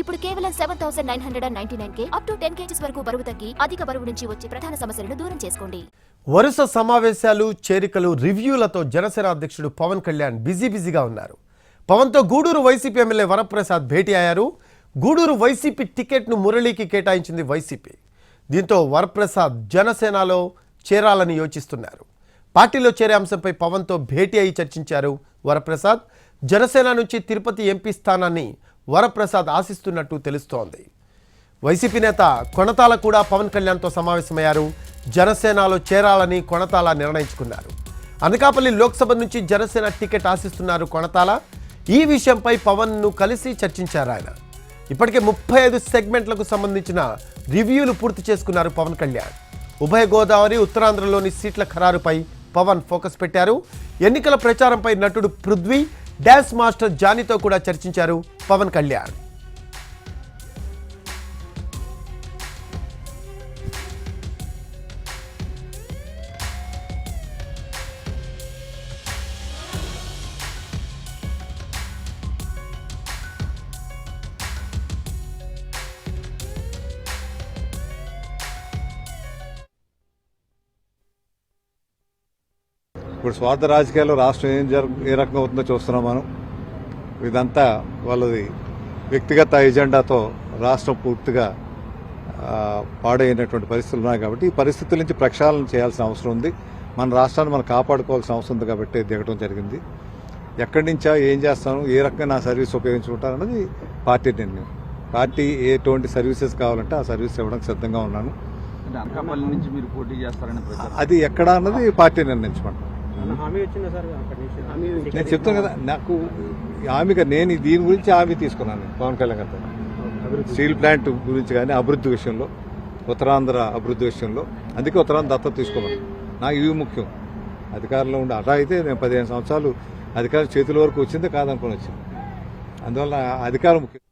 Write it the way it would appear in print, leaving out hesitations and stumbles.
ఇప్పుడు కేవలం 7,999 up to 10 kgs వరకు బరువు తగ్గి అధిక బరువు నుంచి వచ్చే ప్రధాన సమస్యలను దూరం చేసుకోండి. వరుస సమావేశాలు, చేరికలు, రివ్యూలతో జనసేన అధ్యక్షుడు పవన్ కళ్యాణ్ బిజీగా ఉన్నారు. పవన్తో గూడూరు వైసీపీ ఎమ్మెల్యే వరప్రసాద్ భేటీ అయ్యారు. గూడూరు వైసీపీ టికెట్ను మురళీకి కేటాయించింది వైసీపీ. దీంతో వరప్రసాద్ జనసేనలో చేరాలని యోచిస్తున్నారు. పార్టీలో చేరే అంశంపై పవన్తో భేటీ అయి చర్చించారు వరప్రసాద్. జనసేన నుంచి తిరుపతి ఎంపీ స్థానాన్ని వరప్రసాద్ ఆశిస్తున్నట్టు తెలుస్తోంది. వైసీపీ నేత కొణతాల కూడా పవన్ కళ్యాణ్తో సమావేశమయ్యారు. జనసేనలో చేరాలని కొణతాల నిర్ణయించుకున్నారు. అనకాపల్లి లోక్సభ నుంచి జనసేన టికెట్ ఆశిస్తున్నారు కొణతాల. ఈ విషయంపై పవన్ను కలిసి చర్చించారు ఆయన. ఇప్పటికే 35 సెగ్మెంట్లకు సంబంధించిన రివ్యూలు పూర్తి చేసుకున్నారు పవన్ కళ్యాణ్. ఉభయ గోదావరి, ఉత్తరాంధ్రలోని సీట్ల ఖరారుపై పవన్ ఫోకస్ పెట్టారు. ఎన్నికల ప్రచారంపై నటుడు పృథ్వీ, డాన్స్ మాస్టర్ జానీతో కూడా చర్చించారు పవన్ కళ్యాణ్. ఇప్పుడు స్వార్థ రాజకీయాల్లో రాష్ట్రం ఏ రకంగా అవుతుందో చూస్తున్నాం మనం. ఇదంతా వాళ్ళది వ్యక్తిగత ఎజెండాతో రాష్ట్రం పూర్తిగా పాడైనటువంటి పరిస్థితులు ఉన్నాయి. కాబట్టి ఈ పరిస్థితుల నుంచి ప్రక్షాళన చేయాల్సిన అవసరం ఉంది. మన రాష్ట్రాన్ని మనం కాపాడుకోవాల్సిన అవసరం ఉంది కాబట్టి దిగడం జరిగింది. ఎక్కడి నుంచా ఏం చేస్తాను, ఏ రకంగా నా సర్వీస్ ఉపయోగించుకుంటానన్నది పార్టీ నిర్ణయం. పార్టీ ఎటువంటి సర్వీసెస్ కావాలంటే ఆ సర్వీస్ ఇవ్వడానికి సిద్ధంగా ఉన్నాను. అనకాపల్లి నుంచి మీరు పోటీ చేస్తారని అది ఎక్కడ అన్నది పార్టీ నిర్ణయించమంటాను. నేను చెప్తాను కదా, నాకు హామీగా నేను దీని గురించి హామీ తీసుకున్నాను పవన్ కళ్యాణ్ గారితో. స్టీల్ ప్లాంట్ గురించి కానీ అభివృద్ధి విషయంలో, ఉత్తరాంధ్ర అభివృద్ధి విషయంలో, అందుకే ఉత్తరాంధ్ర దత్తత తీసుకోమన్నాను. నాకు ఇవి ముఖ్యం. అధికారంలో ఉండి అలా అయితే నేను 15 సంవత్సరాలు అధికారం చేతుల వరకు వచ్చిందే కాదనుకుని వచ్చింది. అందువల్ల అధికారం ముఖ్యం.